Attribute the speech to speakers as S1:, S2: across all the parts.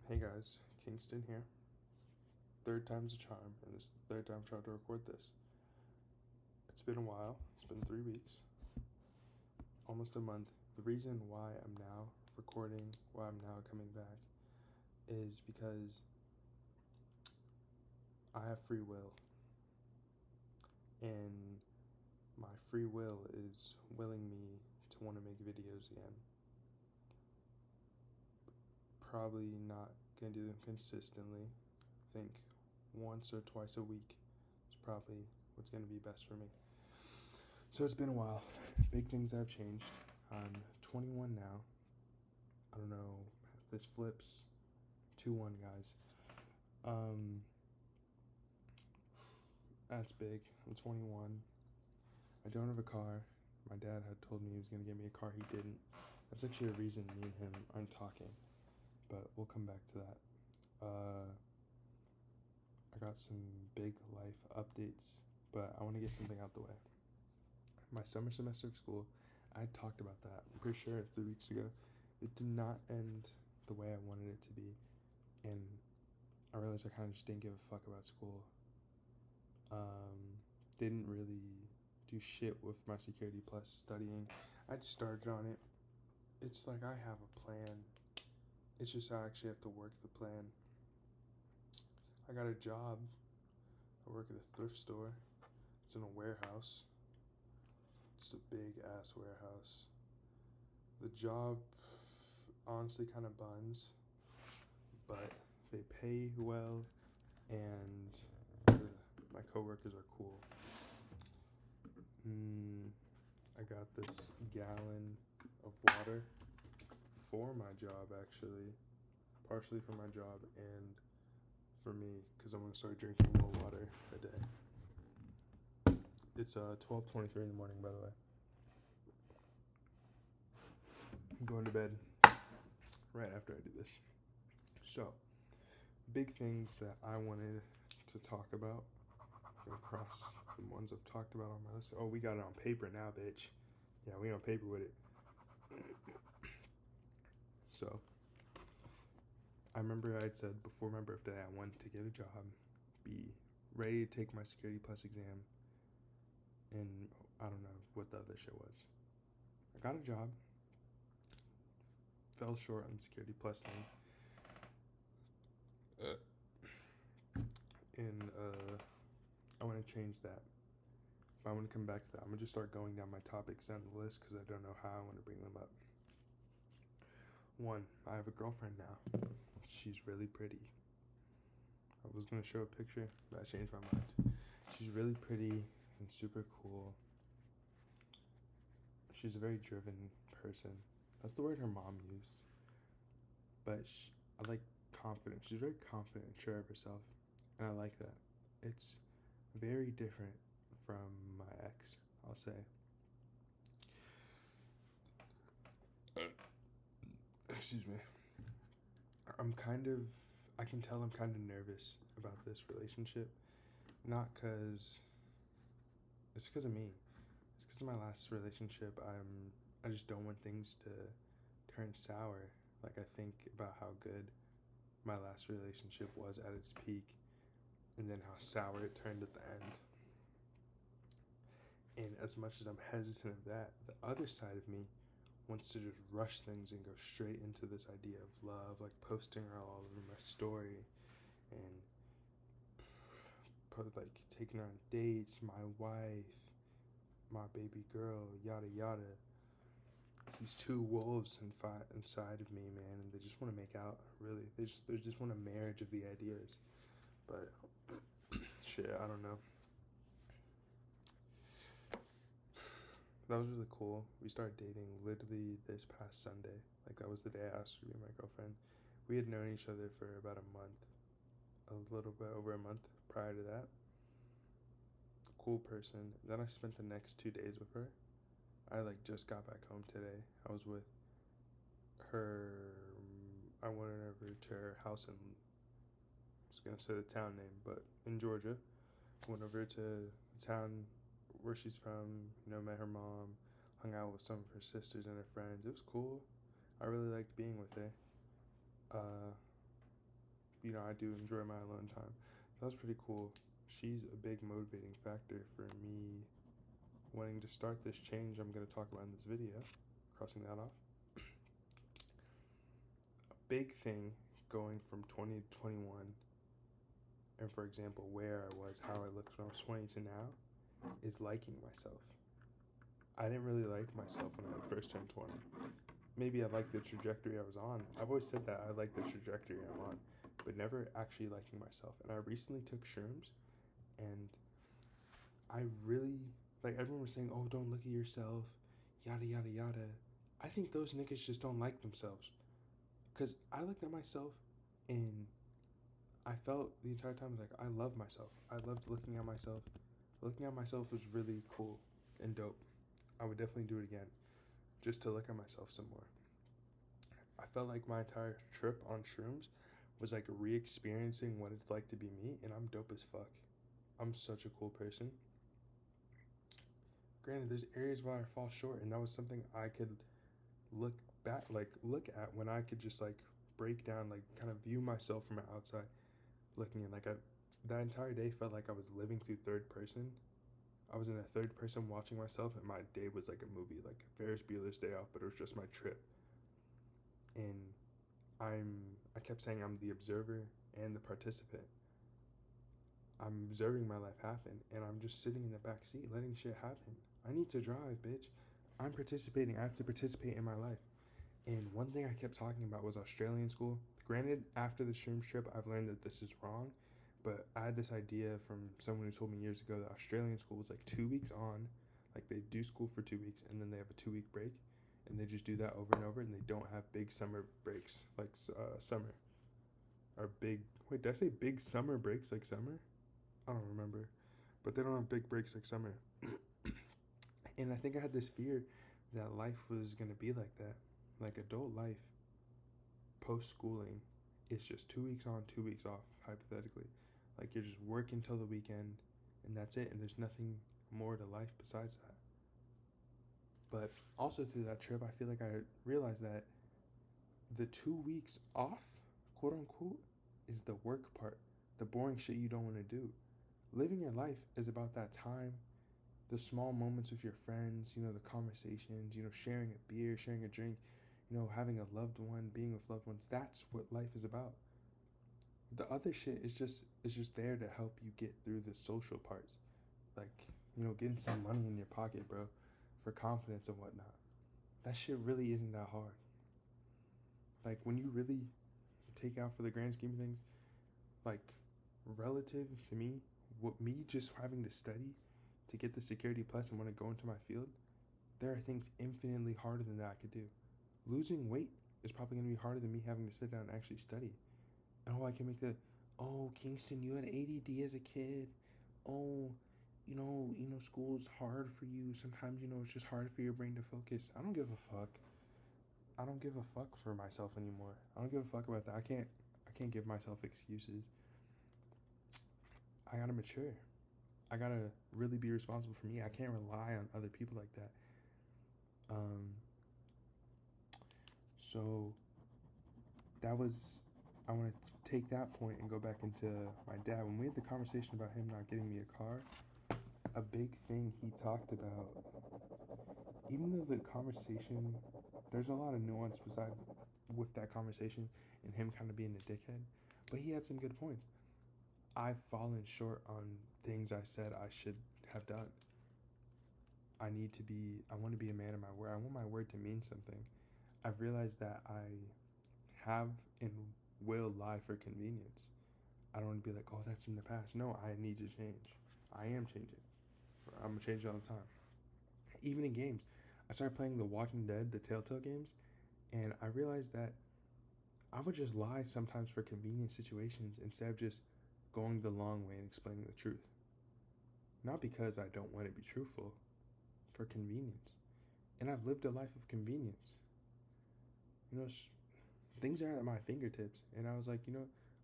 S1: Hey guys, Kingston here. Third time's a charm, and this is the third time I'm trying to record this. It's been a while, it's been 3 weeks, almost a month. The reason why I'm now recording, why I'm now coming back, is because I have free will. And my free will is willing me to want to make videos again. Probably not gonna do them consistently. I think once or twice a week is probably what's gonna be best for me. So it's been a while. Big things have changed. I'm 21 now. I don't know if this flips. 2-1, guys. That's big. I'm 21. I don't have a car. My dad had told me he was gonna get me a car. He didn't. That's actually a reason me and him aren't talking. But we'll come back to that. I got some big life updates, but I want to get something out the way. My summer semester of school, I had talked about that, I'm pretty sure 3 weeks ago. It did not end the way I wanted it to be, and I realized I kind of just didn't give a fuck about school. Didn't really do shit with my Security Plus studying. I'd started on it. It's like I have a plan. It's just I actually have to work the plan. I got a job. I work at a thrift store. It's in a warehouse. It's a big ass warehouse. The job honestly kind of buns, but they pay well, and my coworkers are cool. I got this gallon of water for my job, actually, partially for my job and for me, because I'm gonna start drinking more water a day. It's 12:23 in the morning, by the way. I'm going to bed right after I do this. So, big things that I wanted to talk about. Across the ones I've talked about on my list. Oh, we got it on paper now, bitch. Yeah, we on paper with it. So, I remember I had said before my birthday I wanted to get a job, be ready to take my Security Plus exam, and I don't know what the other shit was. I got a job, fell short on the Security Plus thing, and I want to change that. But I want to come back to that. I'm going to just start going down my topics down the list because I don't know how I want to bring them up. 1, I have a girlfriend now. She's really pretty. I was going to show a picture, but I changed my mind. She's really pretty and super cool. She's a very driven person. That's the word her mom used. But I like confident. She's very confident and sure of herself. And I like that. It's very different from my ex, I'll say. Excuse me. I can tell I'm kind of nervous about this relationship. Not because, it's because of me. It's because of my last relationship. I just don't want things to turn sour. Like, I think about how good my last relationship was at its peak, and then how sour it turned at the end. And as much as I'm hesitant of that, the other side of me wants to just rush things and go straight into this idea of love, like posting her all over my story and like taking her on dates, my wife, my baby girl, yada yada. It's these two wolves inside of me, man, and they just want to make out. Really, they just want a marriage of the ideas. But shit, I don't know. That was really cool. We started dating literally this past Sunday. Like, that was the day I asked her to be my girlfriend. We had known each other for about a month. A little bit over a month prior to that. Cool person. Then I spent the next 2 days with her. I just got back home today. I was with her. I went over to her house in, I was gonna say the town name, but in Georgia. Went over to the town where she's from, met her mom, hung out with some of her sisters and her friends. It was cool. I really liked being with her. I do enjoy my alone time. That was pretty cool. She's a big motivating factor for me wanting to start this change I'm going to talk about in this video. Crossing that off. A big thing going from 20 to 21, and for example, where I was, how I looked when I was 20 to now, is liking myself. I didn't really like myself when I first turned 20. Maybe I liked the trajectory I was on. I've always said that I like the trajectory I'm on, but never actually liking myself. And I recently took shrooms, and I really, like, everyone was saying, oh, don't look at yourself, yada, yada, yada. I think those niggas just don't like themselves. Because I looked at myself, and I felt the entire time like I love myself. I loved looking at myself. Looking at myself was really cool and dope. I would definitely do it again, just to look at myself some more. I felt like my entire trip on shrooms was like re-experiencing what it's like to be me, and I'm dope as fuck. I'm such a cool person. Granted, there's areas where I fall short, and that was something I could look at when I could just like break down, like kind of view myself from the outside, looking in. That entire day felt like I was living through third person. I was in a third person watching myself, and my day was like a movie, like Ferris Bueller's Day Off, but it was just my trip. And I kept saying I'm the observer and the participant. I'm observing my life happen, and I'm just sitting in the back seat letting shit happen. I need to drive, bitch. I'm participating. I have to participate in my life. And one thing I kept talking about was Australian school. Granted, after the shrooms trip, I've learned that this is wrong, but I had this idea from someone who told me years ago that Australian school was like 2 weeks on, like they do school for 2 weeks, and then they have a 2-week break, and they just do that over and over, and they don't have big summer breaks like summer. Or big, wait, did I say big summer breaks like summer? I don't remember. But they don't have big breaks like summer. And I think I had this fear that life was going to be like that. Like adult life, post-schooling, is just 2 weeks on, 2 weeks off, hypothetically. Like you're just working till the weekend, and that's it. And there's nothing more to life besides that. But also through that trip, I feel like I realized that the 2 weeks off, quote unquote, is the work part. The boring shit you don't want to do. Living your life is about that time, the small moments with your friends, the conversations, sharing a beer, sharing a drink, having a loved one, being with loved ones. That's what life is about. The other shit is just there to help you get through the social parts. Like, getting some money in your pocket, bro, for confidence and whatnot. That shit really isn't that hard. Like, when you really take out for the grand scheme of things, like, relative to me, me just having to study to get the security plus and want to go into my field, there are things infinitely harder than that I could do. Losing weight is probably going to be harder than me having to sit down and actually study. And I can make Kingston, you had ADD as a kid. Oh, school's hard for you. Sometimes, it's just hard for your brain to focus. I don't give a fuck. I don't give a fuck for myself anymore. I don't give a fuck about that. I can't give myself excuses. I gotta mature. I gotta really be responsible for me. I can't rely on other people like that. So that was, I want to take that point and go back into my dad. When we had the conversation about him not getting me a car, a big thing he talked about, even though the conversation, there's a lot of nuance with that conversation and him kind of being a dickhead, but he had some good points. I've fallen short on things I said I should have done. I want to be a man of my word. I want my word to mean something. I've realized that I have and will lie for convenience. I don't want to be like, oh, that's in the past. No, I need to change. I am changing. I'm going to change all the time. Even in games. I started playing The Walking Dead, the Telltale games, and I realized that I would just lie sometimes for convenient situations instead of just going the long way and explaining the truth. Not because I don't want to be truthful, for convenience. And I've lived a life of convenience. Things are at my fingertips. And I was like,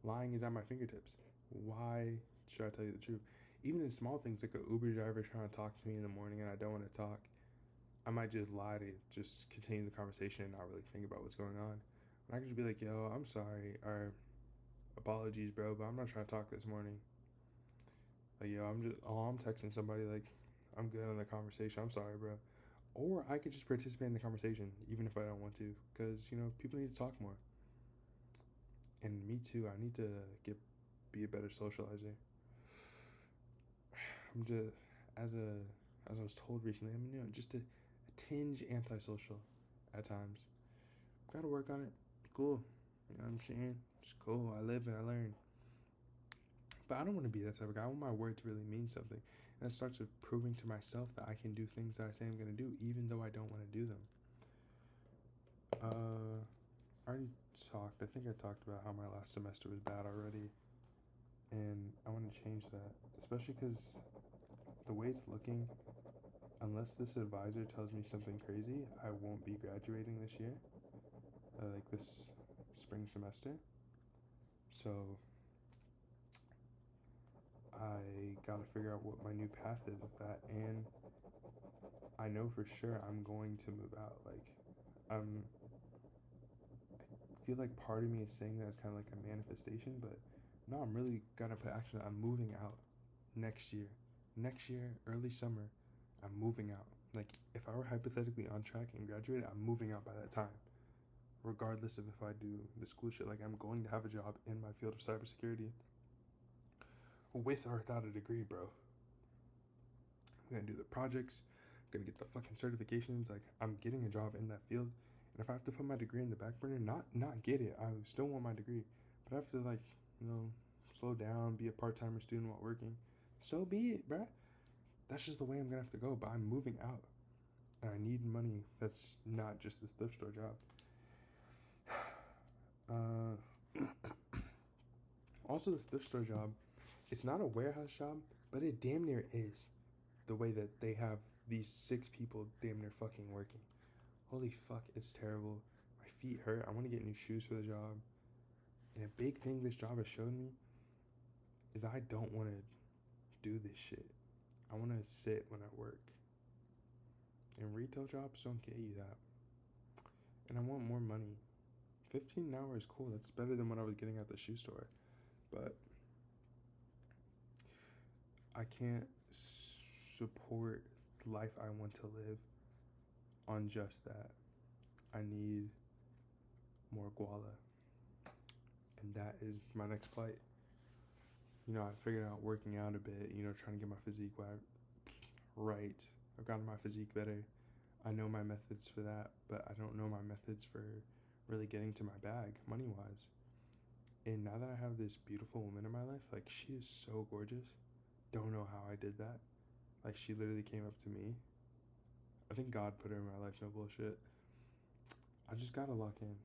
S1: lying is at my fingertips. Why should I tell you the truth? Even in small things like an Uber driver trying to talk to me in the morning and I don't want to talk, I might just lie to just continue the conversation and not really think about what's going on. And I could just be like, yo, I'm sorry, or apologies, bro, but I'm not trying to talk this morning. Like, yo, I'm texting somebody, like, I'm good on the conversation. I'm sorry, bro. Or I could just participate in the conversation, even if I don't want to, because, people need to talk more. And me too, I need to be a better socializer. I'm just, as I was told recently, I'm, just a tinge antisocial at times. Gotta work on it. Cool. You know what I'm saying? It's cool. I live and I learn. But I don't want to be that type of guy. I want my word to really mean something. And it starts with proving to myself that I can do things that I say I'm going to do, even though I don't want to do them. I already talked. I think I talked about how my last semester was bad already. And I want to change that. Especially because the way it's looking, unless this advisor tells me something crazy, I won't be graduating this year. Like this spring semester. So I gotta figure out what my new path is with that, and I know for sure I'm going to move out. Like, I feel like part of me is saying that as kind of like a manifestation, but no, I'm really gonna put action. I'm moving out next year. Next year, early summer, I'm moving out. Like, if I were hypothetically on track and graduated, I'm moving out by that time. Regardless of if I do the school shit, like, I'm going to have a job in my field of cybersecurity. With or without a degree, bro. I'm gonna do the projects, I'm gonna get the fucking certifications. Like, I'm getting a job in that field. And if I have to put my degree in the back burner, not get it, I still want my degree. But I have to, like, slow down, be a part-timer student while working. So be it, bruh. That's just the way I'm gonna have to go. But I'm moving out. And I need money that's not just this thrift store job. Also, this thrift store job, it's not a warehouse job, but it damn near is. The way that they have these 6 people damn near fucking working. Holy fuck, it's terrible. My feet hurt. I want to get new shoes for the job. And a big thing this job has shown me is I don't want to do this shit. I want to sit when I work. And retail jobs don't get you that. And I want more money. 15 an hour is cool. That's better than what I was getting at the shoe store. But I can't support the life I want to live on just that. I need more guala. And that is my next plight. I figured out working out a bit, trying to get my physique right. I've gotten my physique better. I know my methods for that, but I don't know my methods for really getting to my bag, money-wise. And now that I have this beautiful woman in my life, like, she is so gorgeous. Don't know how I did that. Like, she literally came up to me. I think God put her in my life, no bullshit. I just gotta lock in.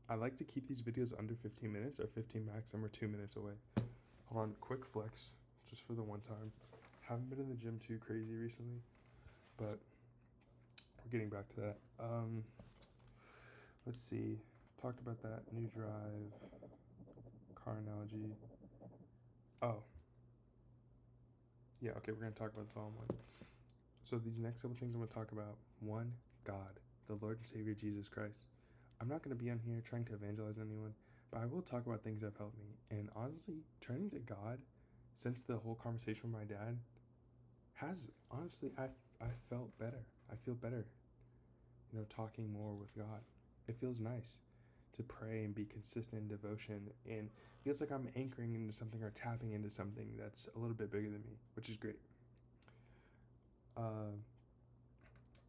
S1: I like to keep these videos under 15 minutes or 15 max. We're 2 minutes away. Hold on, quick flex, just for the one time. Haven't been in the gym too crazy recently, but we're getting back to that. Let's see. Talked about that. New drive. Car analogy. Oh. Yeah, okay, we're going to talk about the following one. So these next couple things I'm going to talk about. 1, God, the Lord and Savior Jesus Christ. I'm not going to be on here trying to evangelize anyone, but I will talk about things that have helped me. And honestly, turning to God, since the whole conversation with my dad, has, honestly, I felt better. I feel better, talking more with God. It feels nice to pray and be consistent in devotion, and it feels like I'm anchoring into something or tapping into something that's a little bit bigger than me, which is great.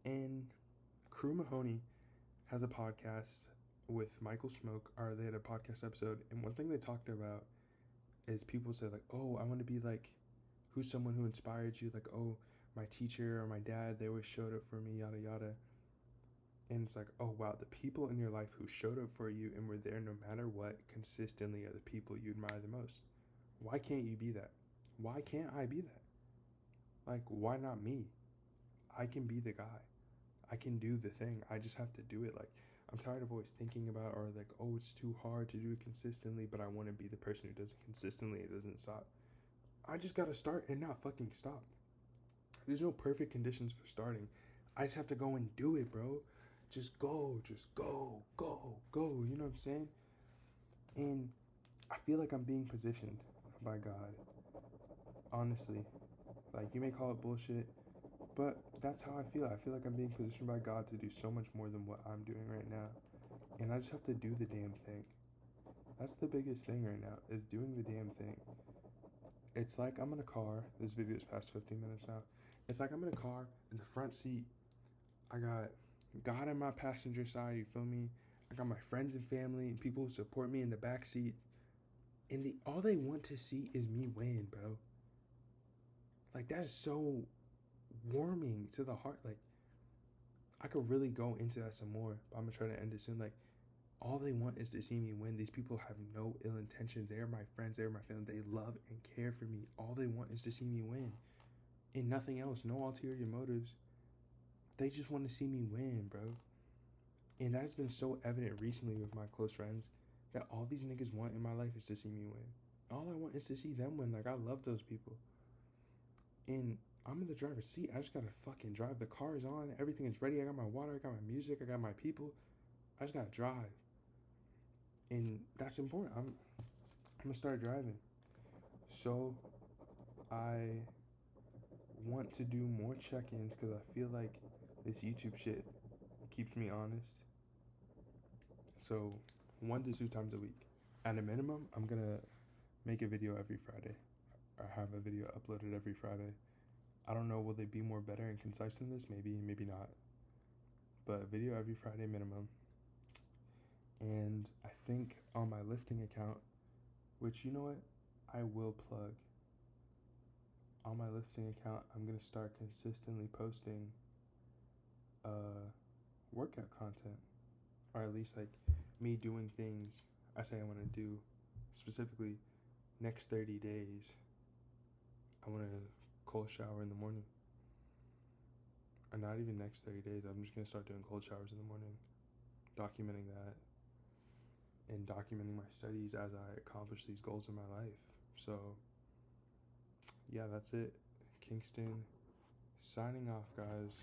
S1: And Crew Mahoney has a podcast with Michael Smoke, or they had a podcast episode, and one thing they talked about is people say, like, oh, I want to be like, who's someone who inspired you? Like, oh, my teacher or my dad, they always showed up for me, yada yada. And it's like, oh wow, the people in your life who showed up for you and were there no matter what consistently are the people you admire the most. Why can't you be that? Why can't I be that? Like, why not me? I can be the guy. I can do the thing. I just have to do it. Like, I'm tired of always thinking about, or like, oh, it's too hard to do it consistently, but I want to be the person who does it consistently. It doesn't stop. I just got to start and not fucking stop. There's no perfect conditions for starting. I just have to go and do it, bro. Just go. You know what I'm saying? And I feel like I'm being positioned by God. Honestly, like you may call it bullshit, but that's how I feel. I feel like I'm being positioned by God to do so much more than what I'm doing right now. And I just have to do the damn thing. That's the biggest thing right now, is doing the damn thing. It's like I'm in a car. This video is past 15 minutes now. It's like I'm in a car in the front seat. I got God on my passenger side, you feel me? I got my friends and family and people who support me in the back seat. And all they want to see is me win, bro. Like, that is so warming to the heart. Like, I could really go into that some more, but I'm gonna try to end it soon. Like, all they want is to see me win. These people have no ill intentions. They're my friends. They're my family. They love and care for me. All they want is to see me win. And nothing else. No ulterior motives. They just want to see me win, bro. And that's been so evident recently with my close friends, that all these niggas want in my life is to see me win. All I want is to see them win. Like, I love those people. And I'm in the driver's seat. I just gotta fucking drive. The car is on. Everything is ready. I got my water. I got my music. I got my people. I just gotta drive. And that's important. I'm gonna start driving. So I want to do more check-ins because I feel like this YouTube shit keeps me honest. So 1 to 2 times a week. At a minimum, I'm gonna make a video every Friday. Or have a video uploaded every Friday. I don't know, will they be more better and concise than this? Maybe, maybe not. But video every Friday minimum. And I think on my lifting account, which, you know what, I will plug. On my lifting account, I'm going to start consistently posting workout content. Or at least, like, me doing things I say I want to do. Specifically, next 30 days, I want to cold shower in the morning. Or not even next 30 days. I'm just going to start doing cold showers in the morning. Documenting that. And documenting my studies as I accomplish these goals in my life. So, yeah, that's it. Kingston, signing off, guys.